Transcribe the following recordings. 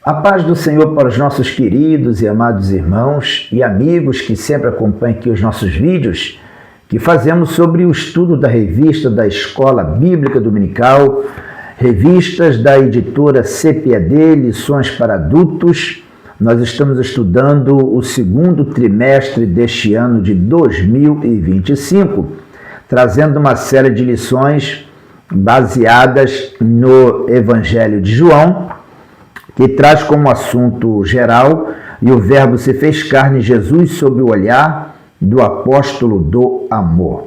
A paz do Senhor para os nossos queridos e amados irmãos e amigos que sempre acompanham aqui os nossos vídeos que fazemos sobre o estudo da revista da Escola Bíblica Dominical, revistas da editora CPAD, Lições para Adultos. Nós estamos estudando o segundo trimestre deste ano de 2025, trazendo uma série de lições baseadas no Evangelho de João, que traz como assunto geral: e o Verbo se fez carne, Jesus, sob o olhar do apóstolo do amor.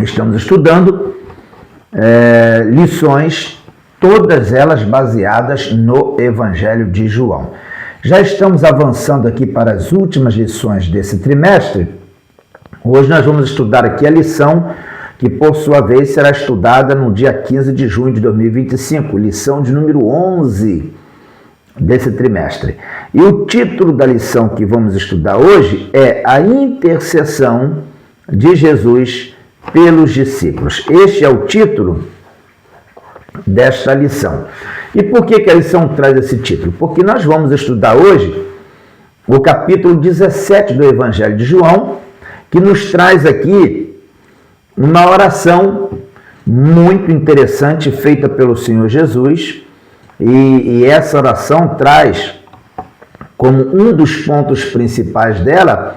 Estamos estudando lições, todas elas baseadas no Evangelho de João. Já estamos avançando aqui para as últimas lições desse trimestre. Hoje nós vamos estudar aqui a lição que, por sua vez, será estudada no dia 15 de junho de 2025, lição de número 11 desse trimestre. E o título da lição que vamos estudar hoje é a intercessão de Jesus pelos discípulos. Este é o título desta lição. E por que a lição traz esse título? Porque nós vamos estudar hoje o capítulo 17 do Evangelho de João, que nos traz aqui uma oração muito interessante feita pelo Senhor Jesus, e essa oração traz como um dos pontos principais dela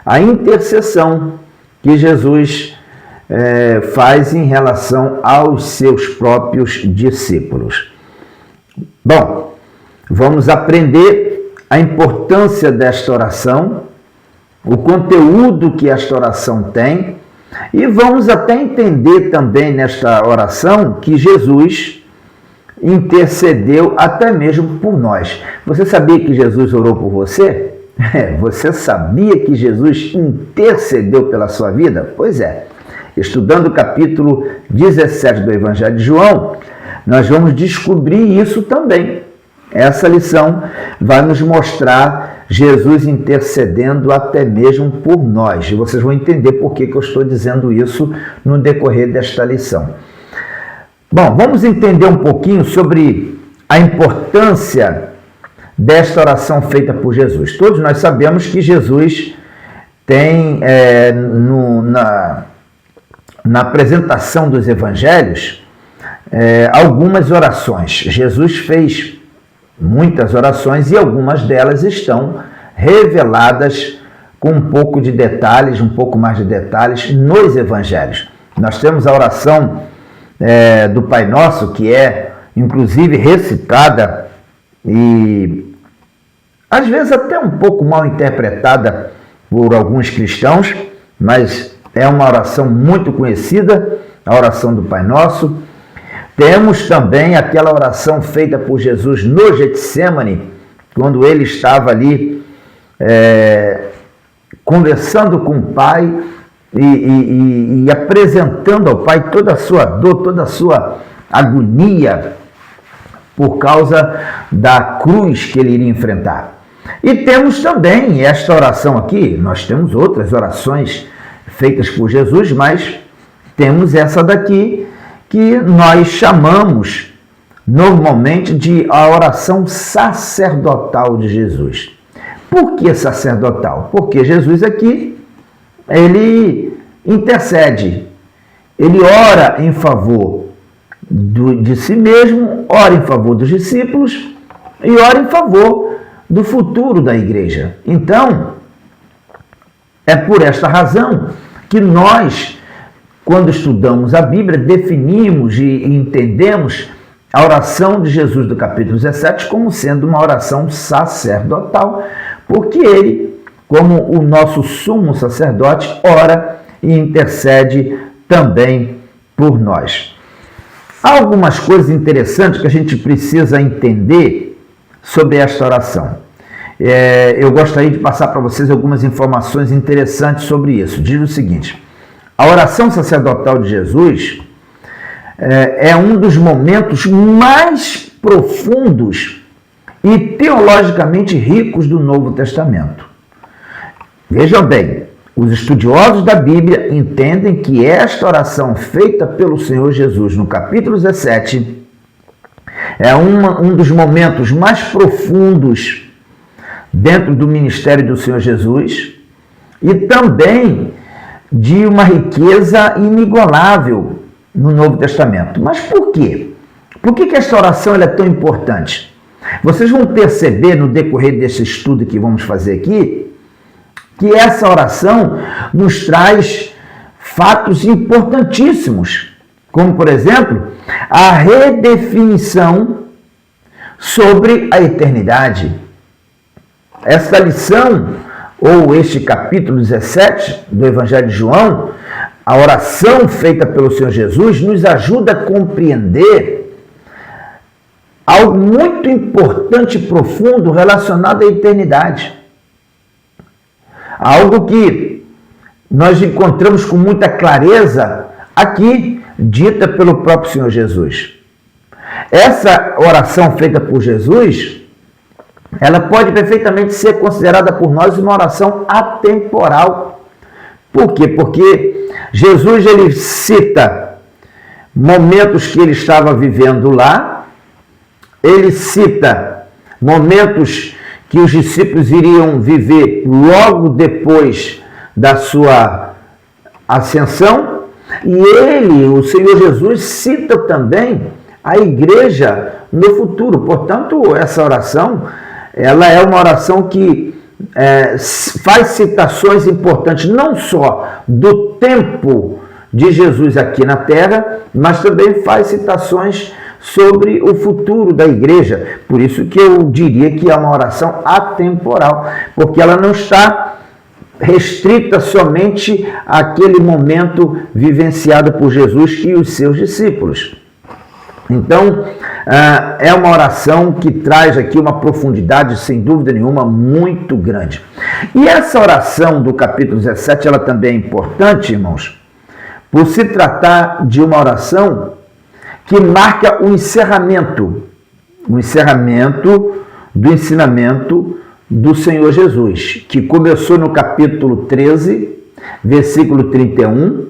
a intercessão que Jesus faz em relação aos seus próprios discípulos. Bom, vamos aprender a importância desta oração, o conteúdo que esta oração tem, e vamos até entender também nesta oração que Jesus intercedeu até mesmo por nós. Você sabia que Jesus orou por você? Você sabia que Jesus intercedeu pela sua vida? Pois é. Estudando o capítulo 17 do Evangelho de João, nós vamos descobrir isso também. Essa lição vai nos mostrar Jesus intercedendo até mesmo por nós. E vocês vão entender por que eu estou dizendo isso no decorrer desta lição. Bom, vamos entender um pouquinho sobre a importância desta oração feita por Jesus. Todos nós sabemos que Jesus tem, na apresentação dos evangelhos, algumas orações. Jesus fez muitas orações e algumas delas estão reveladas com um pouco de detalhes, um pouco mais de detalhes nos evangelhos. Nós temos a oração do Pai Nosso, que é inclusive recitada e às vezes até um pouco mal interpretada por alguns cristãos, mas é uma oração muito conhecida, a oração do Pai Nosso. Temos também aquela oração feita por Jesus no Getsêmani, quando ele estava ali conversando com o Pai e apresentando ao Pai toda a sua dor, toda a sua agonia por causa da cruz que ele iria enfrentar. E temos também esta oração aqui, nós temos outras orações feitas por Jesus, mas temos essa daqui que nós chamamos normalmente de a oração sacerdotal de Jesus. Por que sacerdotal? Porque Jesus aqui, ele intercede, ele ora em favor de si mesmo, ora em favor dos discípulos e ora em favor do futuro da igreja. Então, é por esta razão que nós, quando estudamos a Bíblia, definimos e entendemos a oração de Jesus do capítulo 17 como sendo uma oração sacerdotal, porque ele, como o nosso sumo sacerdote, ora e intercede também por nós. Há algumas coisas interessantes que a gente precisa entender sobre esta oração. Eu gostaria de passar para vocês algumas informações interessantes sobre isso. Diz o seguinte: a oração sacerdotal de Jesus é um dos momentos mais profundos e teologicamente ricos do Novo Testamento. Vejam bem, os estudiosos da Bíblia entendem que esta oração feita pelo Senhor Jesus no capítulo 17 É um dos momentos mais profundos dentro do ministério do Senhor Jesus e também de uma riqueza inigualável no Novo Testamento. Mas por quê? Por que essa oração é tão importante? Vocês vão perceber no decorrer desse estudo que vamos fazer aqui, que essa oração nos traz fatos importantíssimos, como, por exemplo, a redefinição sobre a eternidade. Esta lição, ou este capítulo 17 do Evangelho de João, a oração feita pelo Senhor Jesus, nos ajuda a compreender algo muito importante e profundo relacionado à eternidade. Algo que nós encontramos com muita clareza aqui, dita pelo próprio Senhor Jesus. Essa oração feita por Jesus, ela pode perfeitamente ser considerada por nós uma oração atemporal. Por quê? Porque Jesus ele cita momentos que ele estava vivendo lá, ele cita momentos que os discípulos iriam viver logo depois da sua ascensão, e ele, o Senhor Jesus, cita também a igreja no futuro. Portanto, essa oração, ela é uma oração que faz citações importantes, não só do tempo de Jesus aqui na terra, mas também faz citações sobre o futuro da igreja. Por isso que eu diria que é uma oração atemporal, porque ela não está restrita somente àquele momento vivenciado por Jesus e os seus discípulos. Então, é uma oração que traz aqui uma profundidade, sem dúvida nenhuma, muito grande. E essa oração do capítulo 17, ela também é importante, irmãos, por se tratar de uma oração que marca o encerramento do ensinamento do Senhor Jesus, que começou no capítulo 13, versículo 31.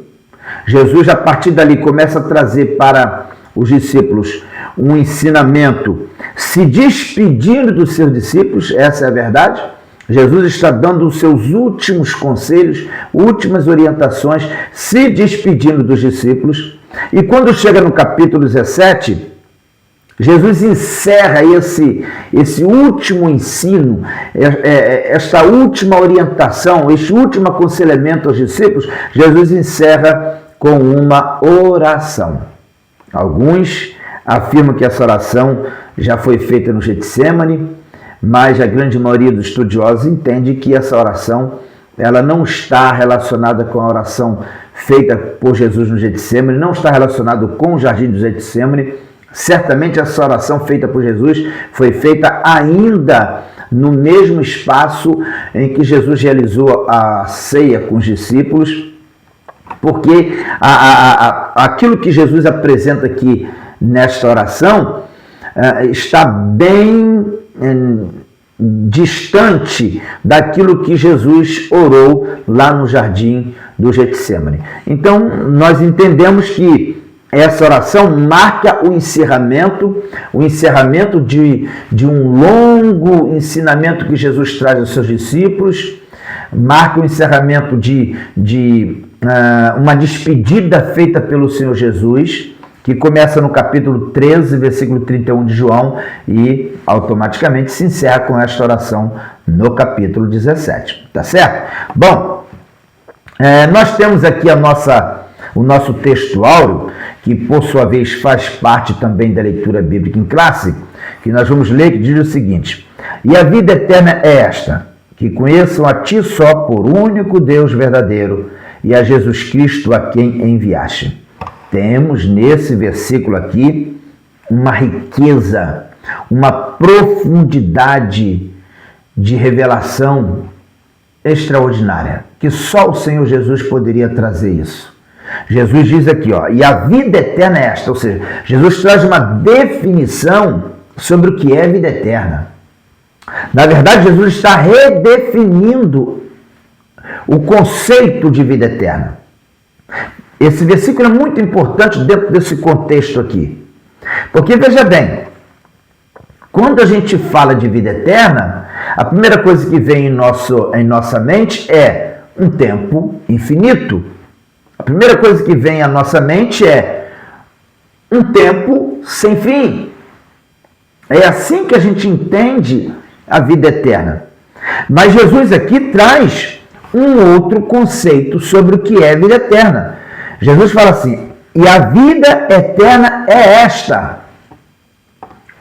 Jesus, a partir dali, começa a trazer para os discípulos um ensinamento, se despedindo dos seus discípulos, essa é a verdade. Jesus está dando os seus últimos conselhos, últimas orientações, se despedindo dos discípulos. E quando chega no capítulo 17, Jesus encerra esse último ensino, esta última orientação, este último aconselhamento aos discípulos. Jesus encerra com uma oração. Alguns afirmam que essa oração já foi feita no Getsemane, mas a grande maioria dos estudiosos entende que essa oração ela não está relacionada com a oração feita por Jesus no Getsemane, não está relacionada com o jardim do Getsemane. Certamente essa oração feita por Jesus foi feita ainda no mesmo espaço em que Jesus realizou a ceia com os discípulos, porque aquilo que Jesus apresenta aqui nesta oração está bem distante daquilo que Jesus orou lá no jardim do Getsemane. Então, nós entendemos que essa oração marca o encerramento de um longo ensinamento que Jesus traz aos seus discípulos, marca o encerramento de uma despedida feita pelo Senhor Jesus, que começa no capítulo 13, versículo 31 de João, e automaticamente se encerra com esta oração no capítulo 17. Tá certo? Bom, nós temos aqui o nosso texto áureo, que por sua vez faz parte também da leitura bíblica em classe, que nós vamos ler, que diz o seguinte: e a vida eterna é esta, que conheçam a ti só por único Deus verdadeiro e a Jesus Cristo a quem enviaste. Temos nesse versículo aqui uma riqueza, uma profundidade de revelação extraordinária, que só o Senhor Jesus poderia trazer isso. Jesus diz aqui, e a vida eterna é esta, ou seja, Jesus traz uma definição sobre o que é vida eterna. Na verdade, Jesus está redefinindo o conceito de vida eterna. Esse versículo é muito importante dentro desse contexto aqui. Porque, veja bem, Quando a gente fala de vida eterna, a primeira coisa que vem em nossa mente é um tempo infinito. A primeira coisa que vem à nossa mente é um tempo sem fim. É assim que a gente entende a vida eterna. Mas Jesus aqui traz um outro conceito sobre o que é vida eterna. Jesus fala assim: e a vida eterna é esta.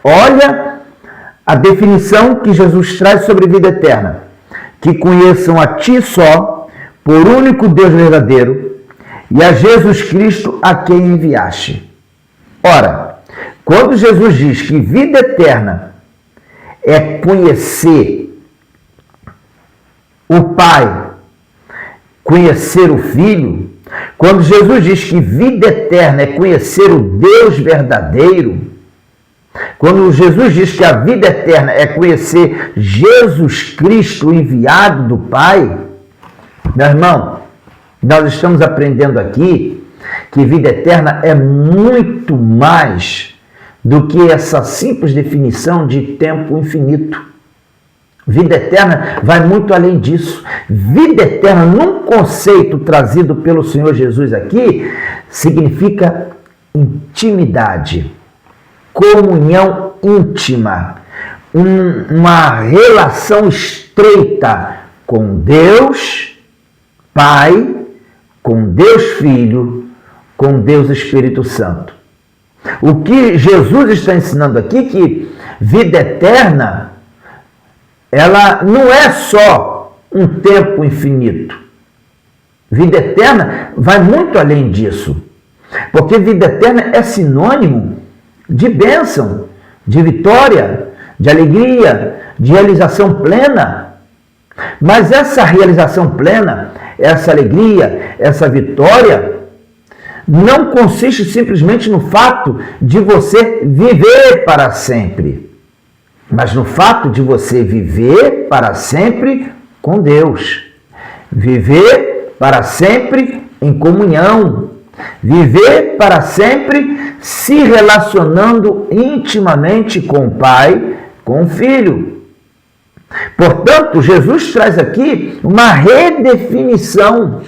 Olha a definição que Jesus traz sobre vida eterna: que conheçam a Ti só, por único Deus verdadeiro, e a Jesus Cristo a quem enviaste. Ora, quando Jesus diz que vida eterna é conhecer o Pai, conhecer o Filho, quando Jesus diz que vida eterna é conhecer o Deus verdadeiro, quando Jesus diz que a vida eterna é conhecer Jesus Cristo, enviado do Pai, meu irmão, nós estamos aprendendo aqui que vida eterna é muito mais do que essa simples definição de tempo infinito. Vida eterna vai muito além disso. Vida eterna, num conceito trazido pelo Senhor Jesus aqui, significa intimidade, comunhão íntima, uma relação estreita com Deus Pai, com Deus Filho, com Deus Espírito Santo. O que Jesus está ensinando aqui, que vida eterna, ela não é só um tempo infinito. Vida eterna vai muito além disso. Porque vida eterna é sinônimo de bênção, de vitória, de alegria, de realização plena. Mas essa realização plena, essa alegria, essa vitória, não consiste simplesmente no fato de você viver para sempre, mas no fato de você viver para sempre com Deus, viver para sempre em comunhão, viver para sempre se relacionando intimamente com o Pai, com o Filho. Portanto, Jesus traz aqui uma redefinição.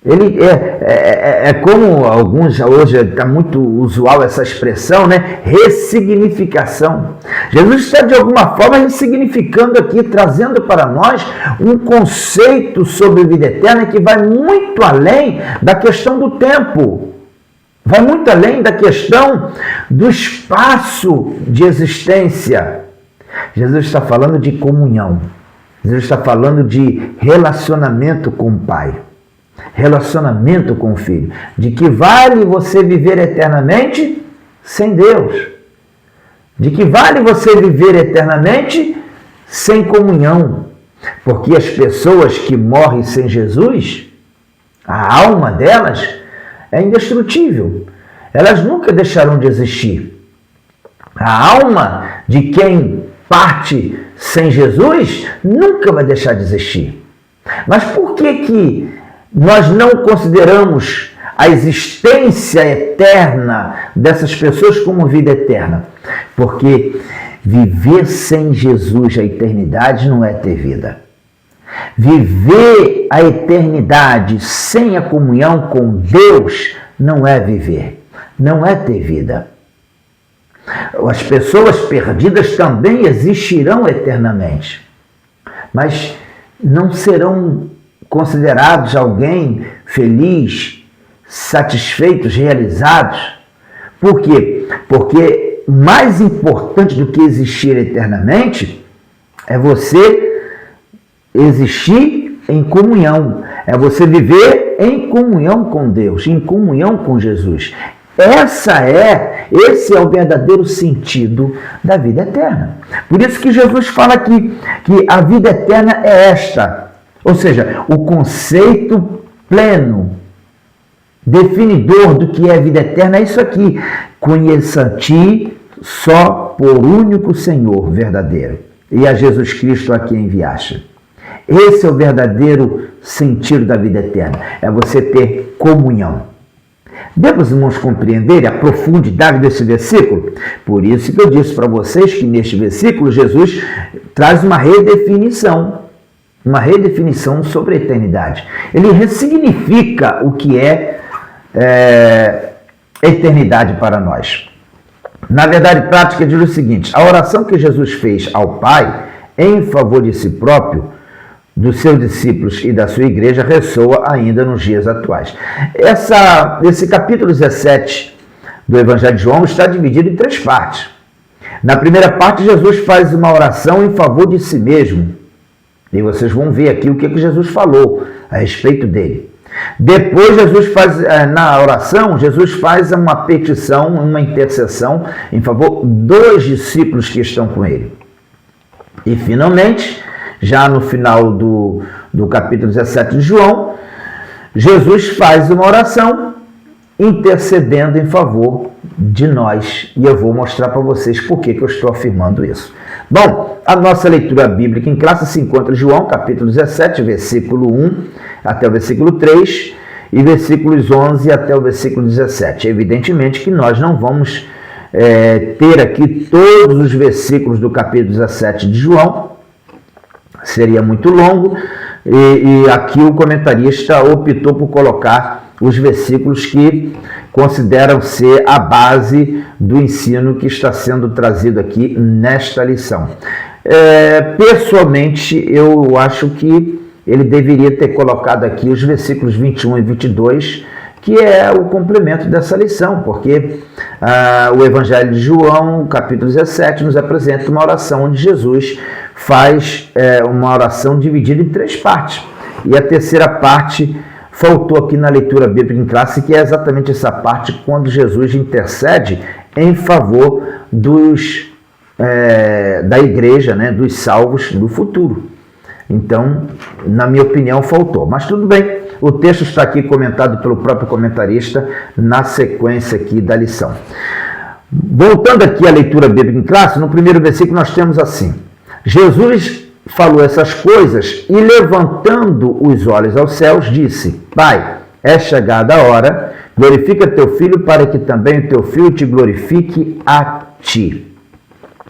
Ele é como alguns, hoje está muito usual essa expressão, né? Ressignificação. Jesus está de alguma forma ressignificando aqui, trazendo para nós um conceito sobre vida eterna que vai muito além da questão do tempo, vai muito além da questão do espaço de existência. Jesus está falando de comunhão, Jesus está falando de relacionamento com o Pai, relacionamento com o Filho. De que vale você viver eternamente sem Deus? De que vale você viver eternamente sem comunhão? Porque as pessoas que morrem sem Jesus, a alma delas é indestrutível. Elas nunca deixarão de existir. A alma de quem parte sem Jesus nunca vai deixar de existir. Mas por que nós não consideramos a existência eterna dessas pessoas como vida eterna? Porque viver sem Jesus a eternidade não é ter vida. Viver a eternidade sem a comunhão com Deus não é viver, não é ter vida. As pessoas perdidas também existirão eternamente, mas não serão considerados alguém feliz, satisfeitos, realizados. Por quê? Porque mais importante do que existir eternamente é você existir em comunhão, é você viver em comunhão com Deus, em comunhão com Jesus. Esse é o verdadeiro sentido da vida eterna. Por isso que Jesus fala aqui que a vida eterna é esta. Ou seja, o conceito pleno, definidor do que é vida eterna é isso aqui. Conheça a Ti só por único Senhor verdadeiro, e a Jesus Cristo a quem enviaste. Esse é o verdadeiro sentido da vida eterna. É você ter comunhão. Devemos, irmãos, compreender a profundidade desse versículo. Por isso que eu disse para vocês que neste versículo Jesus traz uma redefinição sobre a eternidade. Ele ressignifica o que é eternidade para nós. Na verdade prática, diz o seguinte: a oração que Jesus fez ao Pai em favor de si próprio, dos seus discípulos e da sua igreja, ressoa ainda nos dias atuais. Esse capítulo 17 do Evangelho de João está dividido em 3 partes. Na primeira parte, Jesus faz uma oração em favor de si mesmo. E vocês vão ver aqui o que Jesus falou a respeito dele. Depois, na oração, Jesus faz uma petição, uma intercessão em favor dos discípulos que estão com ele. E, finalmente, já no final do capítulo 17 de João, Jesus faz uma oração intercedendo em favor de nós. E eu vou mostrar para vocês por que eu estou afirmando isso. Bom, a nossa leitura bíblica em classe se encontra em João, capítulo 17, versículo 1 até o versículo 3 e versículos 11 até o versículo 17. Evidentemente que nós não vamos ter aqui todos os versículos do capítulo 17 de João, seria muito longo, e aqui o comentarista optou por colocar os versículos que consideram ser a base do ensino que está sendo trazido aqui nesta lição. Pessoalmente, eu acho que ele deveria ter colocado aqui os versículos 21 e 22, que é o complemento dessa lição, porque o Evangelho de João, capítulo 17, nos apresenta uma oração onde Jesus faz uma oração dividida em 3 partes. E a terceira parte faltou aqui na leitura bíblica em classe, que é exatamente essa parte quando Jesus intercede em favor da igreja, né, dos salvos do futuro. Então, na minha opinião, faltou. Mas tudo bem, o texto está aqui comentado pelo próprio comentarista na sequência aqui da lição. Voltando aqui à leitura bíblica em classe, no primeiro versículo nós temos assim: Jesus falou essas coisas e, levantando os olhos aos céus, disse: Pai, é chegada a hora, glorifica teu filho, para que também o teu filho te glorifique a ti.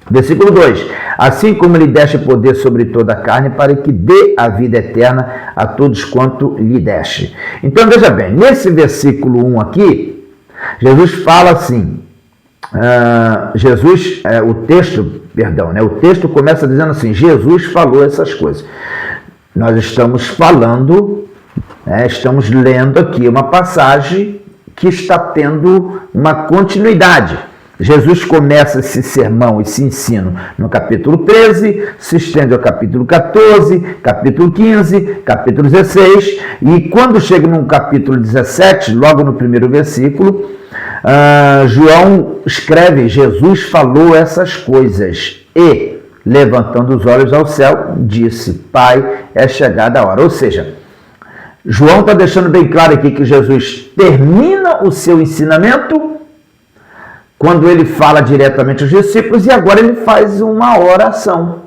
Versículo 2: assim como lhe deste poder sobre toda a carne, para que dê a vida eterna a todos quanto lhe deste. Então veja bem, nesse versículo 1 aqui, Jesus fala assim, o texto começa dizendo assim: Jesus falou essas coisas. Nós estamos falando, estamos lendo aqui uma passagem que está tendo uma continuidade. Jesus começa esse sermão, esse ensino no capítulo 13, se estende ao capítulo 14, capítulo 15, capítulo 16, e quando chega no capítulo 17, logo no primeiro versículo, João escreve: Jesus falou essas coisas e, levantando os olhos ao céu, disse: Pai, é chegada a hora. Ou seja, João está deixando bem claro aqui que Jesus termina o seu ensinamento quando ele fala diretamente aos discípulos, e agora ele faz uma oração,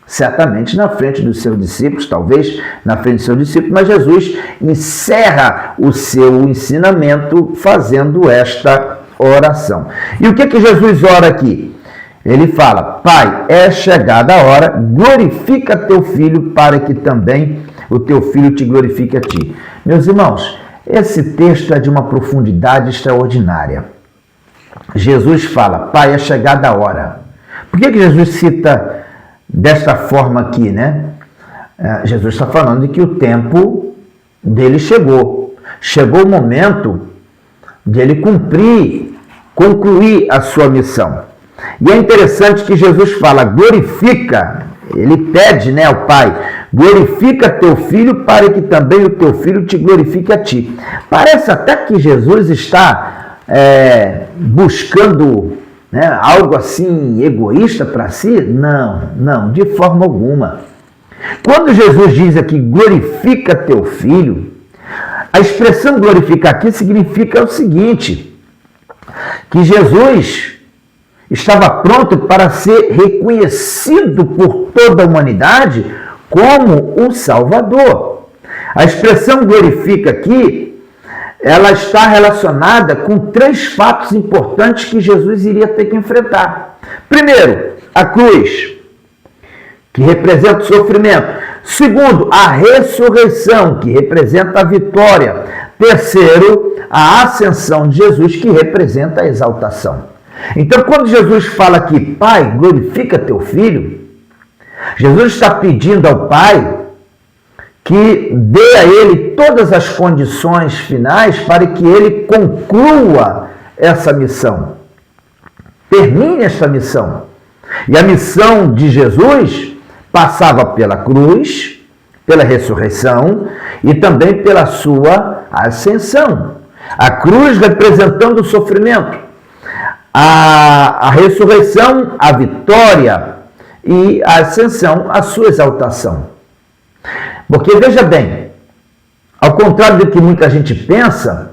certamente na frente dos seus discípulos, talvez na frente dos seus discípulos, mas Jesus encerra o seu ensinamento fazendo esta oração. E o que Jesus ora aqui? Ele fala: Pai, é chegada a hora, glorifica teu filho, para que também o teu filho te glorifique a ti. Meus irmãos, esse texto é de uma profundidade extraordinária. Jesus fala: Pai, é chegada a hora. Por que Jesus cita desta forma aqui, né? Jesus está falando de que o tempo dele chegou. Chegou o momento de ele concluir a sua missão. E é interessante que Jesus fala: glorifica, ele pede, né, ao Pai: glorifica teu filho, para que também o teu filho te glorifique a ti. Parece até que Jesus está buscando, né, algo assim egoísta para si? Não, de forma alguma. Quando Jesus diz aqui: glorifica teu filho, a expressão glorificar aqui significa o seguinte: que Jesus estava pronto para ser reconhecido por toda a humanidade como o Salvador. A expressão glorifica aqui ela está relacionada com 3 fatos importantes que Jesus iria ter que enfrentar. Primeiro, a cruz, que representa o sofrimento. Segundo, a ressurreição, que representa a vitória. Terceiro, a ascensão de Jesus, que representa a exaltação. Então, quando Jesus fala aqui, Pai, glorifica teu Filho, Jesus está pedindo ao Pai que dê a ele todas as condições finais para que ele conclua essa missão, termine essa missão. E a missão de Jesus passava pela cruz, pela ressurreição e também pela sua ascensão. A cruz representando o sofrimento, a ressurreição, a vitória, e a ascensão, a sua exaltação. Porque, veja bem, ao contrário do que muita gente pensa,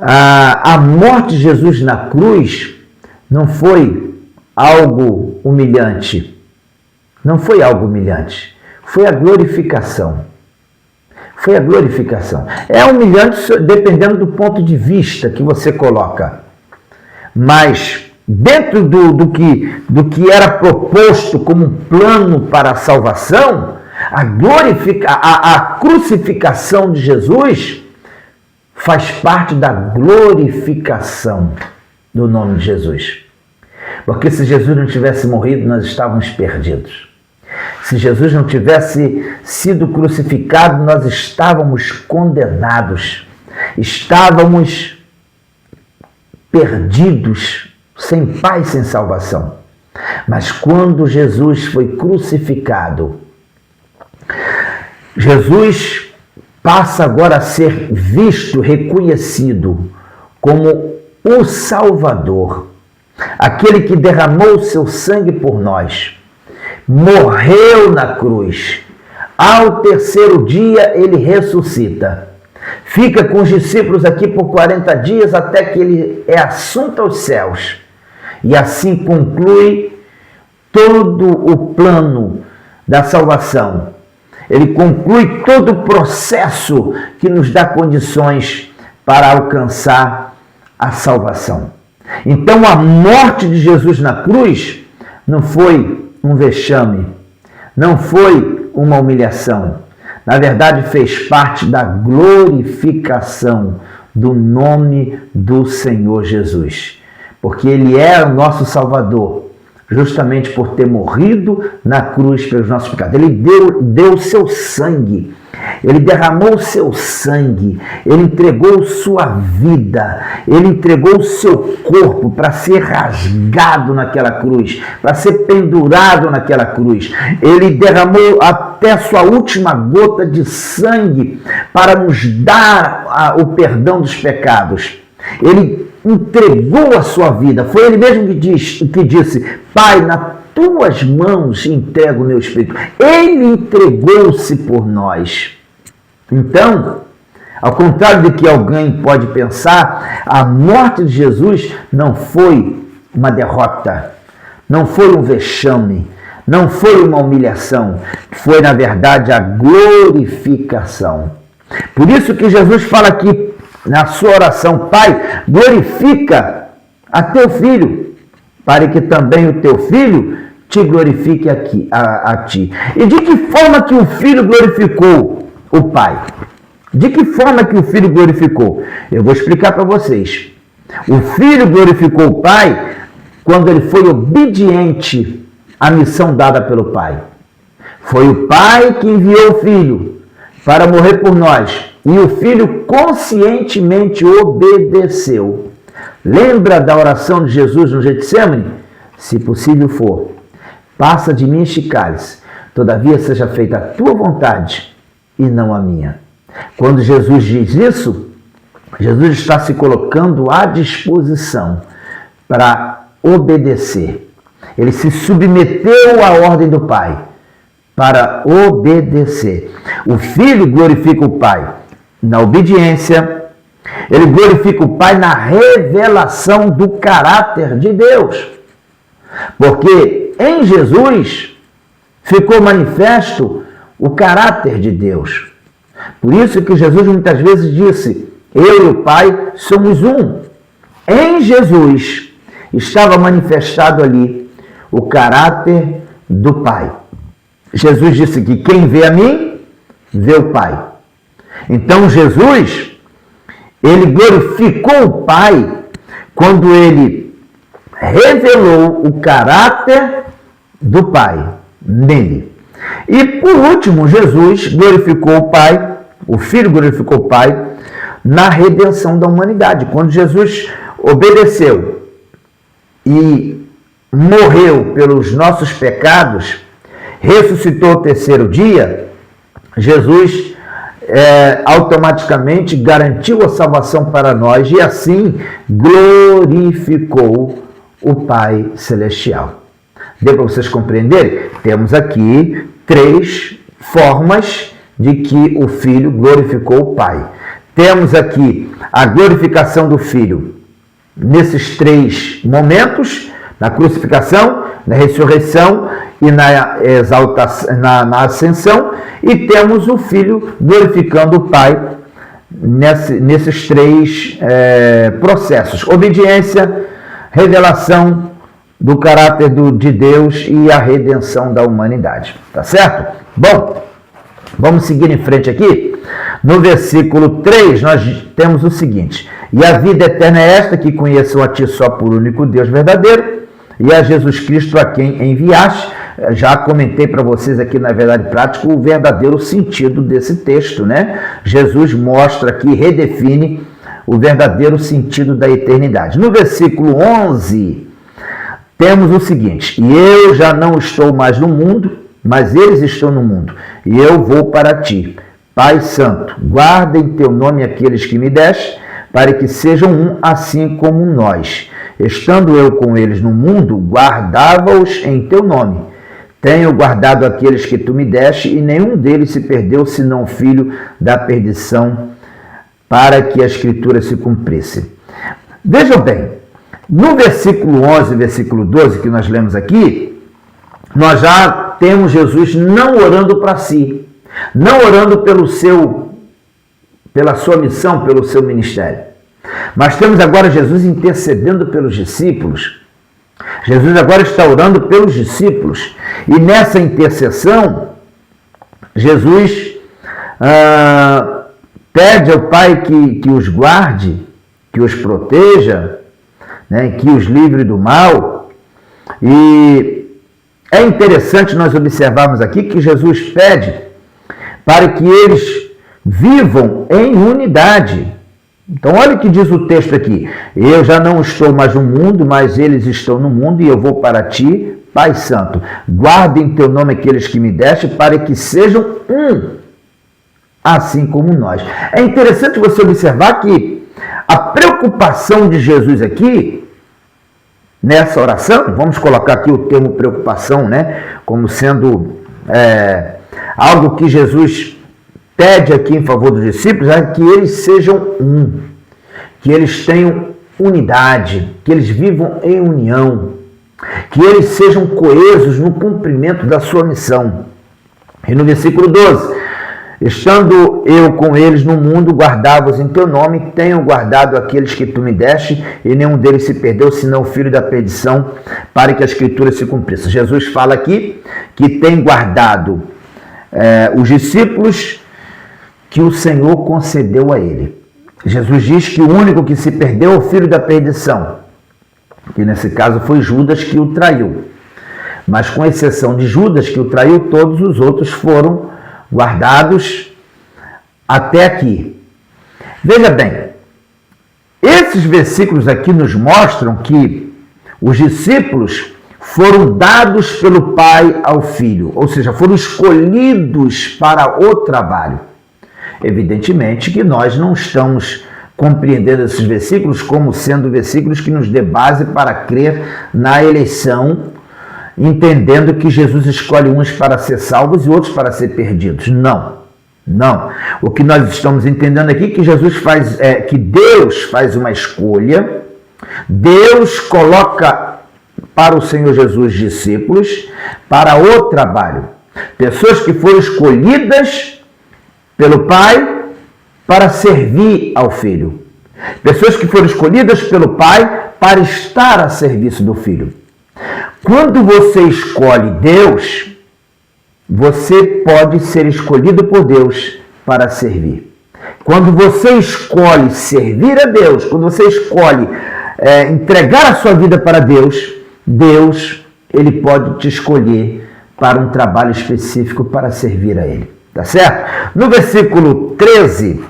a morte de Jesus na cruz não foi algo humilhante. Não foi algo humilhante. Foi a glorificação. Foi a glorificação. É humilhante dependendo do ponto de vista que você coloca. Mas dentro do que era proposto como um plano para a salvação, a crucificação de Jesus faz parte da glorificação do nome de Jesus. Porque se Jesus não tivesse morrido, nós estávamos perdidos. Se Jesus não tivesse sido crucificado, nós estávamos condenados. Estávamos perdidos, sem paz, sem salvação. Mas quando Jesus foi crucificado, Jesus passa agora a ser visto, reconhecido como o Salvador, aquele que derramou seu sangue por nós, morreu na cruz, ao terceiro dia ele ressuscita, fica com os discípulos aqui por 40 dias até que ele é assunto aos céus, e assim conclui todo o plano da salvação. Ele conclui todo o processo que nos dá condições para alcançar a salvação. Então, a morte de Jesus na cruz não foi um vexame, não foi uma humilhação. Na verdade, fez parte da glorificação do nome do Senhor Jesus. Porque Ele é o nosso Salvador, justamente por ter morrido na cruz pelos nossos pecados. Ele deu o seu sangue, ele derramou o seu sangue, ele entregou sua vida, ele entregou o seu corpo para ser rasgado naquela cruz, para ser pendurado naquela cruz. Ele derramou até sua última gota de sangue para nos dar o perdão dos pecados. Ele entregou a sua vida. Foi ele mesmo que disse, Pai, nas tuas mãos entrego o meu espírito. Ele entregou-se por nós. Então, ao contrário do que alguém pode pensar, a morte de Jesus não foi uma derrota, não foi um vexame, não foi uma humilhação, foi, na verdade, a glorificação. Por isso que Jesus fala aqui, na sua oração, Pai, glorifica a teu Filho, para que também o teu Filho te glorifique a ti. E de que forma que o Filho glorificou o Pai? De que forma que o Filho glorificou? Eu vou explicar para vocês. O Filho glorificou o Pai quando ele foi obediente à missão dada pelo Pai. Foi o Pai que enviou o Filho para morrer por nós. E o Filho conscientemente obedeceu. Lembra da oração de Jesus no Getsemane? Se possível for, passa de mim este cálice, todavia seja feita a tua vontade e não a minha. Quando Jesus diz isso, Jesus está se colocando à disposição para obedecer. Ele se submeteu à ordem do Pai para obedecer. O Filho glorifica o Pai na obediência, ele glorifica o Pai na revelação do caráter de Deus. Porque em Jesus ficou manifesto o caráter de Deus. Por isso que Jesus muitas vezes disse: eu e o Pai somos um. Em Jesus estava manifestado ali o caráter do Pai. Jesus disse que quem vê a mim, vê o Pai. Então Jesus, ele glorificou o Pai quando ele revelou o caráter do Pai nele. E por último, Jesus glorificou o Pai, o Filho glorificou o Pai na redenção da humanidade. Quando Jesus obedeceu e morreu pelos nossos pecados, ressuscitou ao terceiro dia, Jesus automaticamente garantiu a salvação para nós e assim glorificou o Pai Celestial. Deu para vocês compreenderem? Temos aqui 3 formas de que o Filho glorificou o Pai. Temos aqui a glorificação do Filho nesses 3 momentos: na crucificação, na ressurreição e na exaltação, na ascensão, e temos o Filho glorificando o Pai nesses 3 processos: obediência, revelação do caráter de Deus e a redenção da humanidade. Tá certo? Bom, vamos seguir em frente aqui. No versículo 3, nós temos o seguinte: e a vida eterna é esta, que conheçam a ti só por único Deus verdadeiro, e a Jesus Cristo a quem enviaste. Já comentei para vocês aqui na Verdade Prática o verdadeiro sentido desse texto, né? Jesus mostra aqui, redefine o verdadeiro sentido da eternidade. No versículo 11, temos o seguinte: e eu já não estou mais no mundo, mas eles estão no mundo, e eu vou para ti. Pai Santo, guarda em teu nome aqueles que me deste, para que sejam um, assim como nós. Estando eu com eles no mundo, guardava-os em teu nome. Tenho guardado aqueles que tu me deste, e nenhum deles se perdeu, senão o filho da perdição, para que a Escritura se cumprisse. Vejam bem, no versículo 11 e versículo 12 que nós lemos aqui, nós já temos Jesus não orando para si, não orando pela sua missão, pelo seu ministério. Mas temos agora Jesus intercedendo pelos discípulos. Jesus agora está orando pelos discípulos. E nessa intercessão, Jesus pede ao Pai que os guarde, que os proteja, né, que os livre do mal. E é interessante nós observarmos aqui que Jesus pede para que eles vivam em unidade. Então, olha o que diz o texto aqui: eu já não estou mais no mundo, mas eles estão no mundo, e eu vou para ti, Pai Santo. Guarda em teu nome aqueles que me deste, para que sejam um, assim como nós. É interessante você observar que a preocupação de Jesus aqui, nessa oração, vamos colocar aqui o termo preocupação, né, como sendo algo que Jesus pede aqui em favor dos discípulos, é que eles sejam um, que eles tenham unidade, que eles vivam em união, que eles sejam coesos no cumprimento da sua missão. E no versículo 12, estando eu com eles no mundo, guardava-os em teu nome, tenho guardado aqueles que tu me deste, e nenhum deles se perdeu, senão o filho da perdição, para que a Escritura se cumprisse. Jesus fala aqui que tem guardado os discípulos que o Senhor concedeu a ele. Jesus diz que o único que se perdeu é o filho da perdição, que nesse caso foi Judas que o traiu. Mas com exceção de Judas que o traiu, todos os outros foram guardados até aqui. Veja bem, esses versículos aqui nos mostram que os discípulos foram dados pelo Pai ao Filho, ou seja, foram escolhidos para o trabalho. Evidentemente que nós não estamos compreendendo esses versículos como sendo versículos que nos dê base para crer na eleição, entendendo que Jesus escolhe uns para ser salvos e outros para ser perdidos. Não, não. O que nós estamos entendendo aqui é que Jesus faz, que Deus faz uma escolha, Deus coloca para o Senhor Jesus discípulos para o trabalho. Pessoas que foram escolhidas pelo Pai para servir ao Filho. Pessoas que foram escolhidas pelo Pai para estar a serviço do Filho. Quando você escolhe Deus, você pode ser escolhido por Deus para servir. Quando você escolhe servir a Deus, quando você escolhe entregar a sua vida para Deus, Deus, Ele pode te escolher para um trabalho específico para servir a Ele. Tá certo? No versículo 13,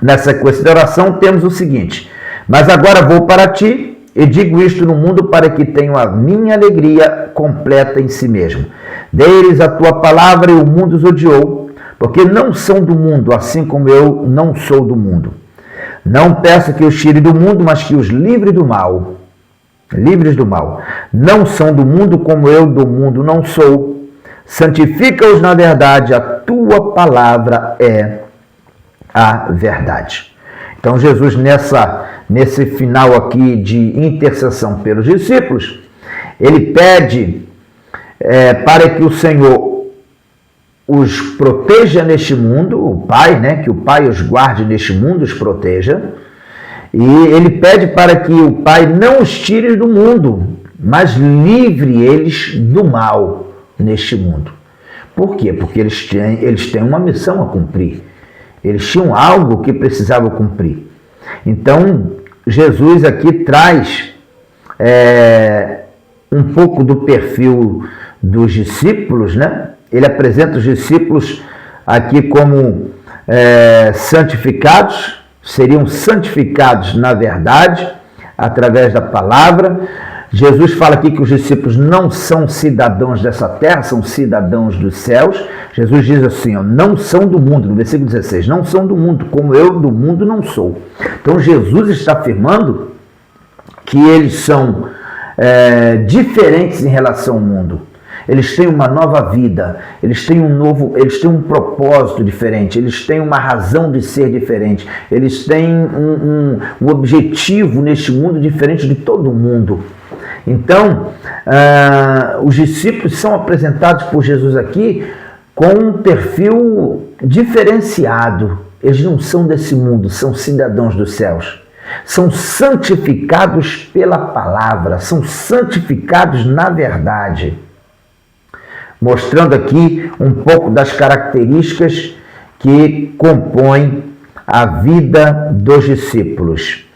na sequência da oração, temos o seguinte: mas agora vou para ti e digo isto no mundo para que tenham a minha alegria completa em si mesmo. Dê-lhes a tua palavra e o mundo os odiou, porque não são do mundo, assim como eu não sou do mundo. Não peço que os tire do mundo, mas que os livre do mal. Livres do mal. Não são do mundo, como eu do mundo não sou. Santifica-os na verdade, a tua palavra é a verdade. Então Jesus, nesse final aqui de intercessão pelos discípulos, ele pede para que o Senhor os proteja neste mundo, o Pai, né, que o Pai os guarde neste mundo, os proteja, e ele pede para que o Pai não os tire do mundo, mas livre eles do mal neste mundo. Por quê? Porque eles têm uma missão a cumprir. Eles tinham algo que precisavam cumprir. Então, Jesus aqui traz um pouco do perfil dos discípulos, né? Ele apresenta os discípulos aqui como santificados, seriam santificados na verdade, através da palavra. Jesus fala aqui que os discípulos não são cidadãos dessa terra, são cidadãos dos céus. Jesus diz assim, ó, não são do mundo, no versículo 16, não são do mundo, como eu do mundo não sou. Então Jesus está afirmando que eles são diferentes em relação ao mundo. Eles têm uma nova vida, eles têm um propósito diferente, eles têm uma razão de ser diferente, eles têm um objetivo neste mundo diferente de todo mundo. Então, os discípulos são apresentados por Jesus aqui com um perfil diferenciado. Eles não são desse mundo, são cidadãos dos céus. São santificados pela palavra, são santificados na verdade. Mostrando aqui um pouco das características que compõem a vida dos discípulos.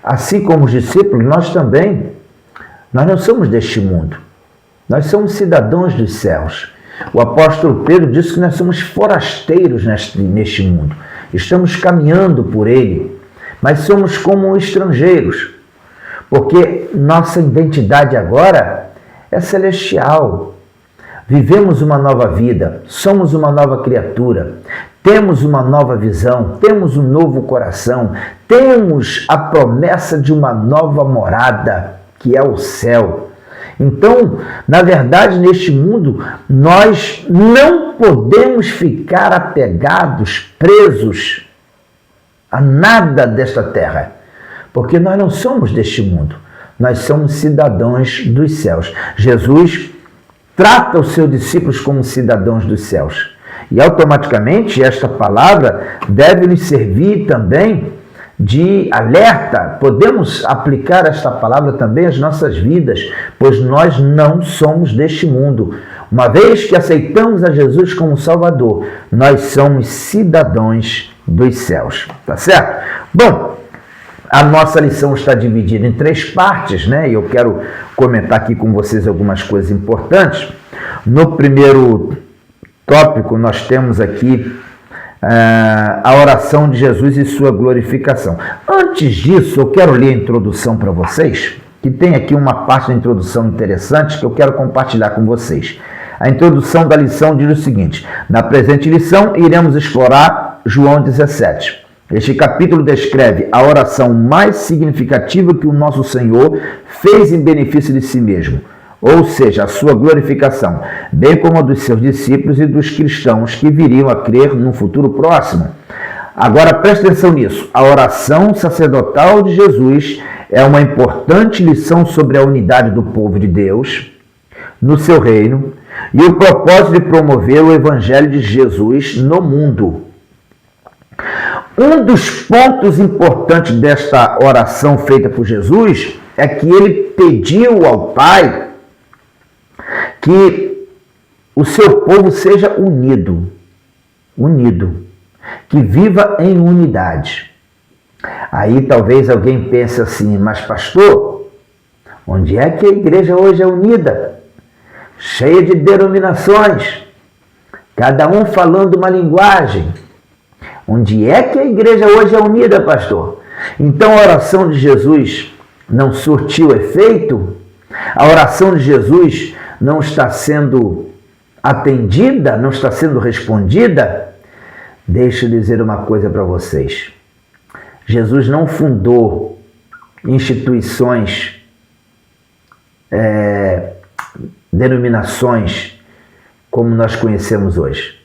Assim como os discípulos, nós não somos deste mundo. Nós somos cidadãos dos céus. O apóstolo Pedro disse que nós somos forasteiros neste mundo. Estamos caminhando por ele, mas somos como estrangeiros, porque nossa identidade agora é celestial. Vivemos uma nova vida, somos uma nova criatura, temos uma nova visão, temos um novo coração, temos a promessa de uma nova morada, que é o céu. Então, na verdade, neste mundo, nós não podemos ficar apegados, presos a nada desta terra, porque nós não somos deste mundo, nós somos cidadãos dos céus. Jesus trata os seus discípulos como cidadãos dos céus. E automaticamente esta palavra deve lhes servir também de alerta. Podemos aplicar esta palavra também às nossas vidas, pois nós não somos deste mundo. Uma vez que aceitamos a Jesus como Salvador, nós somos cidadãos dos céus. Tá certo? Bom, a nossa lição está dividida em 3 partes, né? E eu quero comentar aqui com vocês algumas coisas importantes. No primeiro tópico, nós temos aqui a oração de Jesus e sua glorificação. Antes disso, eu quero ler a introdução para vocês, que tem aqui uma parte da introdução interessante que eu quero compartilhar com vocês. A introdução da lição diz o seguinte: na presente lição, iremos explorar João 17. Este capítulo descreve a oração mais significativa que o nosso Senhor fez em benefício de si mesmo, ou seja, a sua glorificação, bem como a dos seus discípulos e dos cristãos que viriam a crer no futuro próximo. Agora preste atenção nisso. A oração sacerdotal de Jesus é uma importante lição sobre a unidade do povo de Deus no seu reino e o propósito de promover o Evangelho de Jesus no mundo. Um dos pontos importantes desta oração feita por Jesus é que ele pediu ao Pai que o seu povo seja unido, que viva em unidade. Aí talvez alguém pense assim, mas pastor, onde é que a igreja hoje é unida? Cheia de denominações, cada um falando uma linguagem. Onde é que a igreja hoje é unida, pastor? Então a oração de Jesus não surtiu efeito? A oração de Jesus não está sendo atendida? Não está sendo respondida? Deixa eu dizer uma coisa para vocês. Jesus não fundou instituições, denominações como nós conhecemos hoje.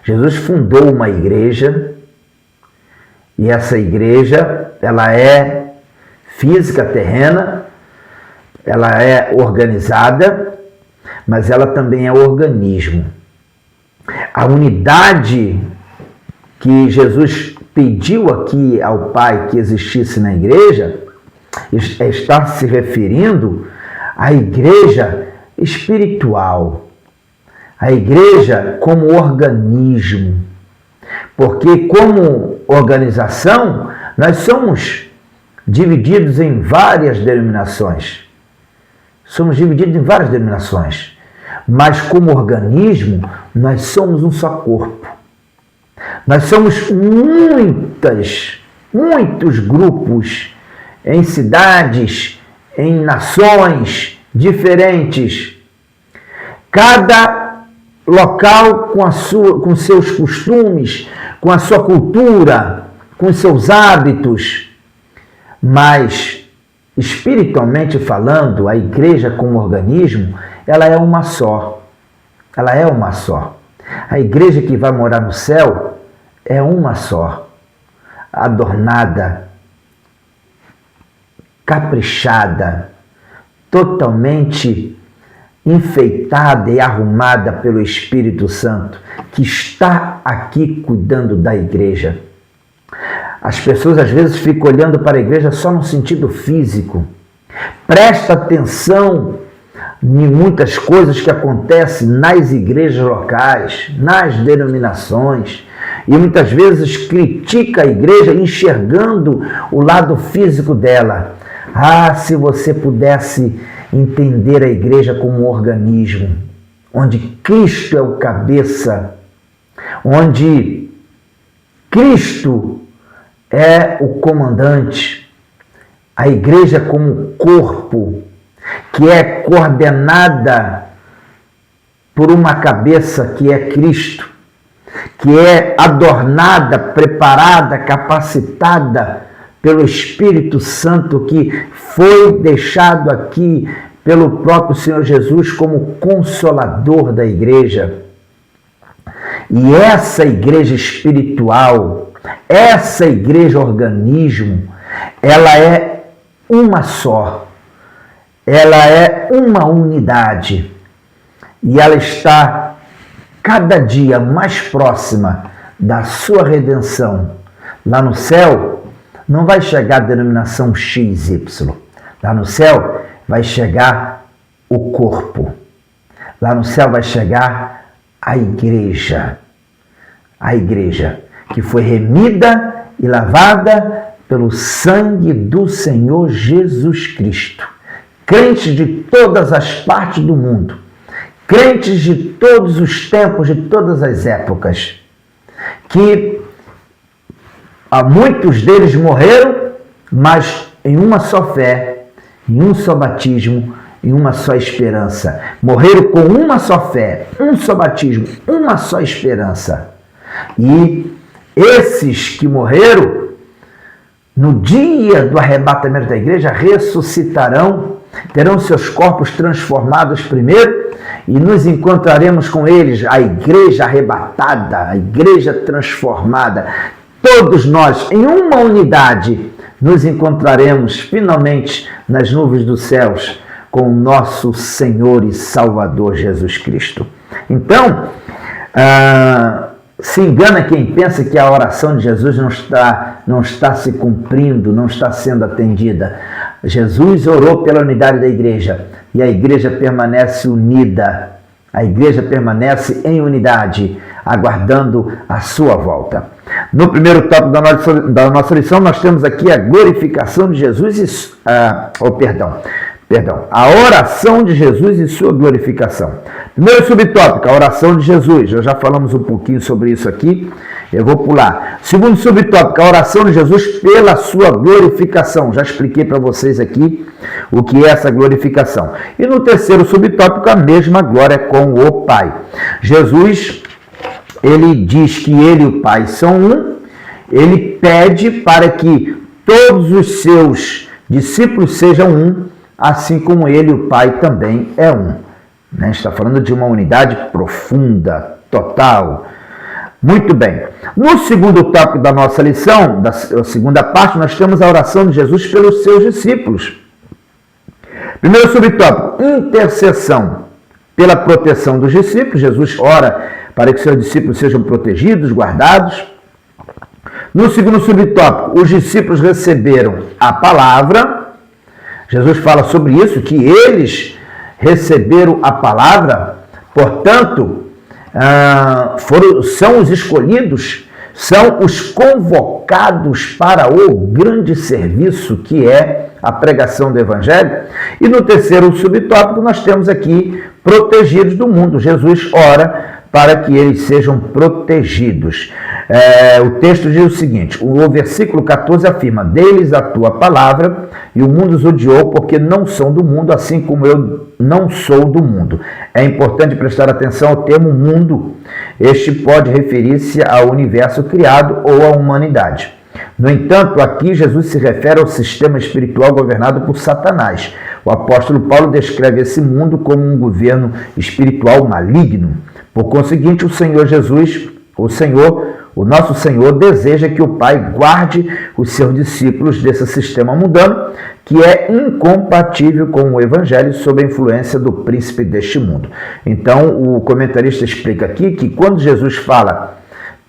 Jesus fundou uma igreja e essa igreja, ela é física, terrena, ela é organizada, mas ela também é organismo. A unidade que Jesus pediu aqui ao Pai que existisse na igreja, está se referindo à igreja espiritual, a igreja como organismo, porque como organização nós somos divididos em várias denominações, mas como organismo nós somos um só corpo. Nós somos muitos grupos em cidades, em nações diferentes. Cada local com seus costumes, com a sua cultura, com seus hábitos. Mas, espiritualmente falando, a igreja como organismo, ela é uma só. Ela é uma só. A igreja que vai morar no céu é uma só, adornada, caprichada, totalmente enfeitada e arrumada pelo Espírito Santo, que está aqui cuidando da igreja. As pessoas às vezes ficam olhando para a igreja só no sentido físico. Presta atenção em muitas coisas que acontecem nas igrejas locais, nas denominações, e muitas vezes critica a igreja enxergando o lado físico dela. Ah, se você pudesse entender a igreja como um organismo, onde Cristo é o cabeça, onde Cristo é o comandante, a igreja como corpo, que é coordenada por uma cabeça que é Cristo, que é adornada, preparada, capacitada pelo Espírito Santo, que foi deixado aqui pelo próprio Senhor Jesus como consolador da igreja. E essa igreja espiritual, essa igreja organismo, ela é uma só. Ela é uma unidade e ela está cada dia mais próxima da sua redenção. Lá no céu não vai chegar a denominação XY. Lá no céu vai chegar o corpo. Lá no céu vai chegar a igreja. A igreja que foi remida e lavada pelo sangue do Senhor Jesus Cristo. Crentes de todas as partes do mundo, crentes de todos os tempos, de todas as épocas, que muitos deles morreram, mas em uma só fé, em um só batismo, em uma só esperança. Morreram com uma só fé, um só batismo, uma só esperança. E esses que morreram, no dia do arrebatamento da igreja, ressuscitarão, terão seus corpos transformados primeiro e nos encontraremos com eles, a igreja arrebatada, a igreja transformada. Todos nós, em uma unidade, nos encontraremos finalmente nas nuvens dos céus com o nosso Senhor e Salvador Jesus Cristo. Então, Se engana quem pensa que a oração de Jesus não está se cumprindo, não está sendo atendida. Jesus orou pela unidade da igreja e a igreja permanece unida. A igreja permanece em unidade, aguardando a sua volta. No primeiro tópico da nossa lição, nós temos aqui a glorificação de Jesus a oração de Jesus e sua glorificação. Primeiro subtópico, a oração de Jesus. Nós já falamos um pouquinho sobre isso aqui, eu vou pular. Segundo subtópico, a oração de Jesus pela sua glorificação. Já expliquei para vocês aqui o que é essa glorificação. E no terceiro subtópico, a mesma glória com o Pai. Jesus, ele diz que ele e o Pai são um, ele pede para que todos os seus discípulos sejam um, assim como ele e o Pai também é um. Está falando de uma unidade profunda, total. Muito bem. No segundo tópico da nossa lição, da segunda parte, nós temos a oração de Jesus pelos seus discípulos. Primeiro subtópico, intercessão pela proteção dos discípulos. Jesus ora para que seus discípulos sejam protegidos, guardados. No segundo subtópico, os discípulos receberam a palavra. Jesus fala sobre isso, que eles receberam a palavra, portanto, são os escolhidos, são os convocados para o grande serviço que é a pregação do Evangelho. E no terceiro subtópico nós temos aqui protegidos do mundo. Jesus ora para que eles sejam protegidos. O texto diz o seguinte, o versículo 14 afirma, deles a tua palavra e o mundo os odiou porque não são do mundo, assim como eu não sou do mundo. É importante prestar atenção ao termo mundo. Este pode referir-se ao universo criado ou à humanidade. No entanto, aqui Jesus se refere ao sistema espiritual governado por Satanás. O apóstolo Paulo descreve esse mundo como um governo espiritual maligno. Por conseguinte, o nosso Senhor deseja que o Pai guarde os seus discípulos desse sistema mundano, que é incompatível com o Evangelho sob a influência do príncipe deste mundo. Então, o comentarista explica aqui que quando Jesus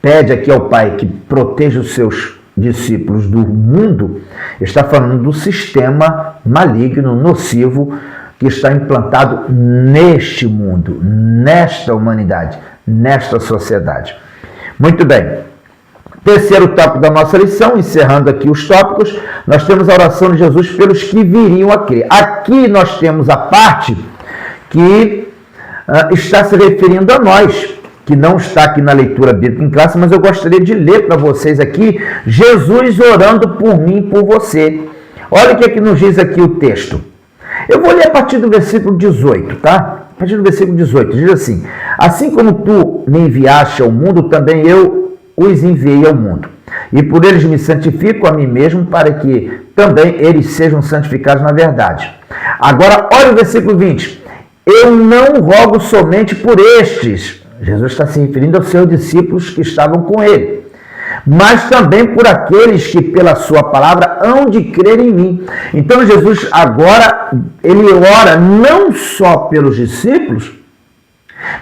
pede aqui ao Pai que proteja os seus discípulos do mundo, está falando do sistema maligno, nocivo, que está implantado neste mundo, nesta humanidade, nesta sociedade. Muito bem. Terceiro tópico da nossa lição, encerrando aqui os tópicos, nós temos a oração de Jesus pelos que viriam a crer. Aqui nós temos a parte que está se referindo a nós, que não está aqui na leitura bíblica em classe, mas eu gostaria de ler para vocês aqui, Jesus orando por mim e por você. Olha o que é que nos diz aqui o texto. Eu vou ler a partir do versículo 18, tá? A partir do versículo 18, diz assim, assim como tu me enviaste ao mundo, também eu os enviei ao mundo. E por eles me santifico a mim mesmo, para que também eles sejam santificados na verdade. Agora, olha o versículo 20. Eu não rogo somente por estes. Jesus está se referindo aos seus discípulos que estavam com ele. Mas também por aqueles que pela sua palavra hão de crer em mim. Então Jesus agora, ele ora não só pelos discípulos,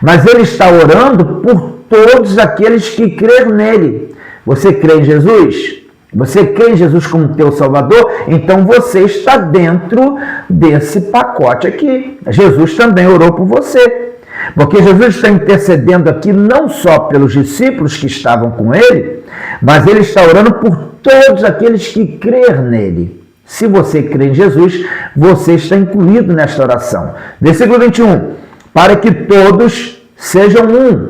mas ele está orando por todos aqueles que creram nele. Você crê em Jesus? Você crê em Jesus como teu Salvador? Então você está dentro desse pacote aqui. Jesus também orou por você. Porque Jesus está intercedendo aqui não só pelos discípulos que estavam com ele, mas ele está orando por todos aqueles que crêem nele. Se você crê em Jesus, você está incluído nesta oração. Versículo 21. Para que todos sejam um,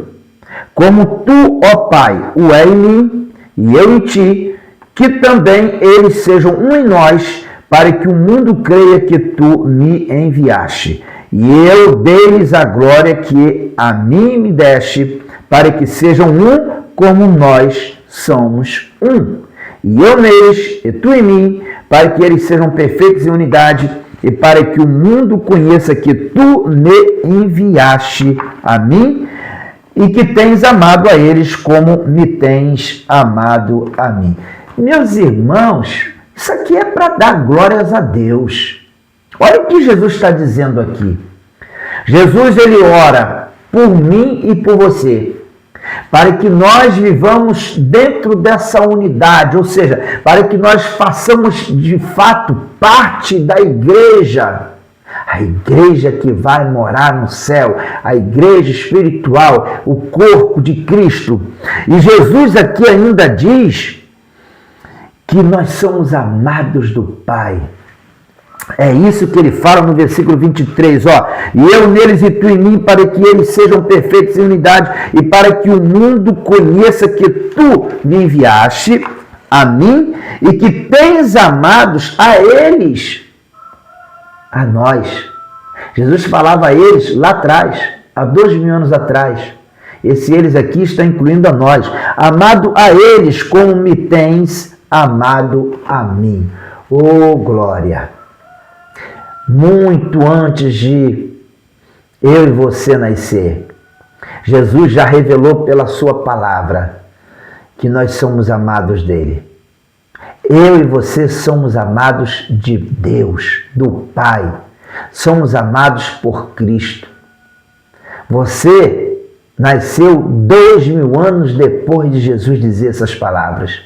como tu, ó Pai, o é em mim e eu em ti, que também eles sejam um em nós, para que o mundo creia que tu me enviaste. E eu dei-lhes a glória que a mim me deste, para que sejam um como nós somos um. E eu neles, e tu em mim, para que eles sejam perfeitos em unidade, e para que o mundo conheça que tu me enviaste a mim, e que tens amado a eles como me tens amado a mim. Meus irmãos, isso aqui é para dar glórias a Deus. Olha o que Jesus está dizendo aqui. Jesus, ele ora por mim e por você, para que nós vivamos dentro dessa unidade, ou seja, para que nós façamos de fato parte da igreja. A igreja que vai morar no céu, a igreja espiritual, o corpo de Cristo. E Jesus aqui ainda diz que nós somos amados do Pai. É isso que ele fala no versículo 23, ó. E eu neles e tu em mim, para que eles sejam perfeitos em unidade, e para que o mundo conheça que tu me enviaste a mim, e que tens amados a eles, a nós. Jesus falava a eles lá atrás, há 2000 anos atrás. Esse eles aqui está incluindo a nós. Amado a eles como me tens amado a mim. Oh, glória! Muito antes de eu e você nascer, Jesus já revelou pela sua palavra que nós somos amados dele. Eu e você somos amados de Deus, do Pai. Somos amados por Cristo. Você nasceu 2000 anos depois de Jesus dizer essas palavras.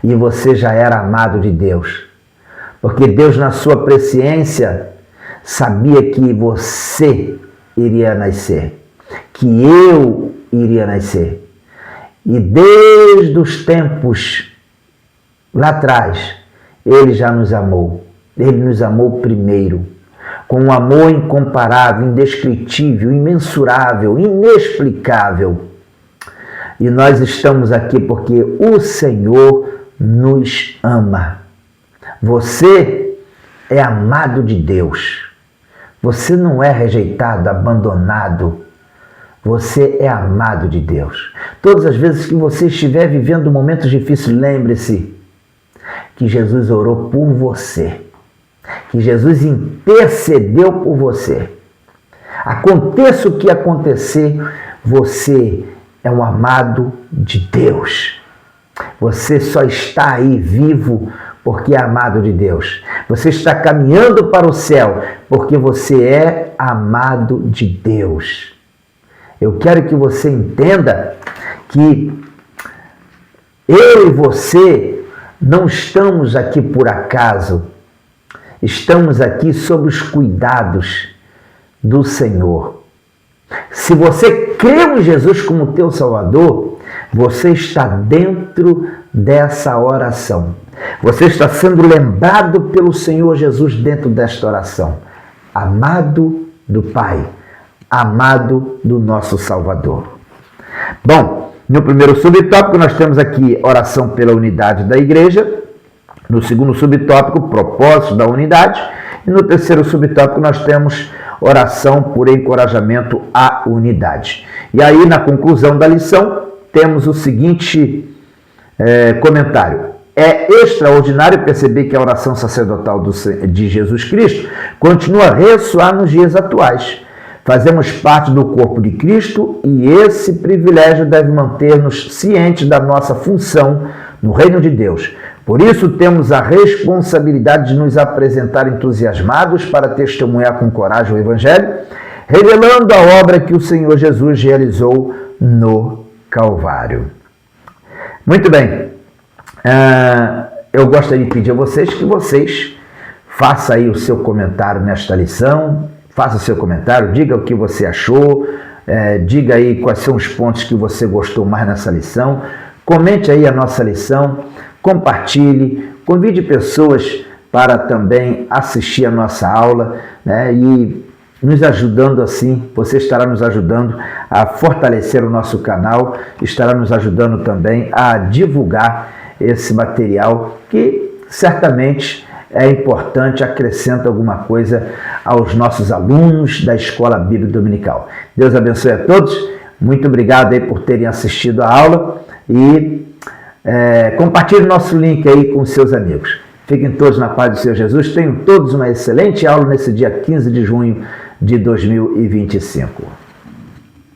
E você já era amado de Deus. Porque Deus, na sua presciência, sabia que você iria nascer, que eu iria nascer. E desde os tempos lá atrás, Ele já nos amou. Ele nos amou primeiro, com um amor incomparável, indescritível, imensurável, inexplicável. E nós estamos aqui porque o Senhor nos ama. Você é amado de Deus. Você não é rejeitado, abandonado. Você é amado de Deus. Todas as vezes que você estiver vivendo momentos difíceis, lembre-se que Jesus orou por você. Que Jesus intercedeu por você. Aconteça o que acontecer, você é um amado de Deus. Você só está aí vivo porque é amado de Deus. Você está caminhando para o céu porque você é amado de Deus. Eu quero que você entenda que eu e você não estamos aqui por acaso. Estamos aqui sob os cuidados do Senhor. Se você crê em Jesus como teu Salvador, você está dentro dessa oração. Você está sendo lembrado pelo Senhor Jesus dentro desta oração. Amado do Pai, amado do nosso Salvador. Bom, no primeiro subtópico nós temos aqui oração pela unidade da igreja. No segundo subtópico, propósito da unidade. E no terceiro subtópico nós temos oração por encorajamento à unidade. E aí, na conclusão da lição, temos o seguinte comentário. É extraordinário perceber que a oração sacerdotal de Jesus Cristo continua a ressoar nos dias atuais. Fazemos parte do corpo de Cristo e esse privilégio deve manter-nos cientes da nossa função no reino de Deus. Por isso, temos a responsabilidade de nos apresentar entusiasmados para testemunhar com coragem o Evangelho, revelando a obra que o Senhor Jesus realizou no Calvário. Muito bem. Eu gostaria de pedir a vocês que vocês façam aí o seu comentário nesta lição, faça o seu comentário, diga o que você achou, diga aí quais são os pontos que você gostou mais nessa lição, comente aí a nossa lição, compartilhe, convide pessoas para também assistir a nossa aula, né? E nos ajudando assim, você estará nos ajudando a fortalecer o nosso canal, estará nos ajudando também a divulgar esse material que certamente é importante, acrescenta alguma coisa aos nossos alunos da Escola Bíblica Dominical. Deus abençoe a todos, muito obrigado aí por terem assistido a aula e compartilhe nosso link aí com seus amigos. Fiquem todos na paz do Senhor Jesus, tenham todos uma excelente aula nesse dia 15 de junho de 2025.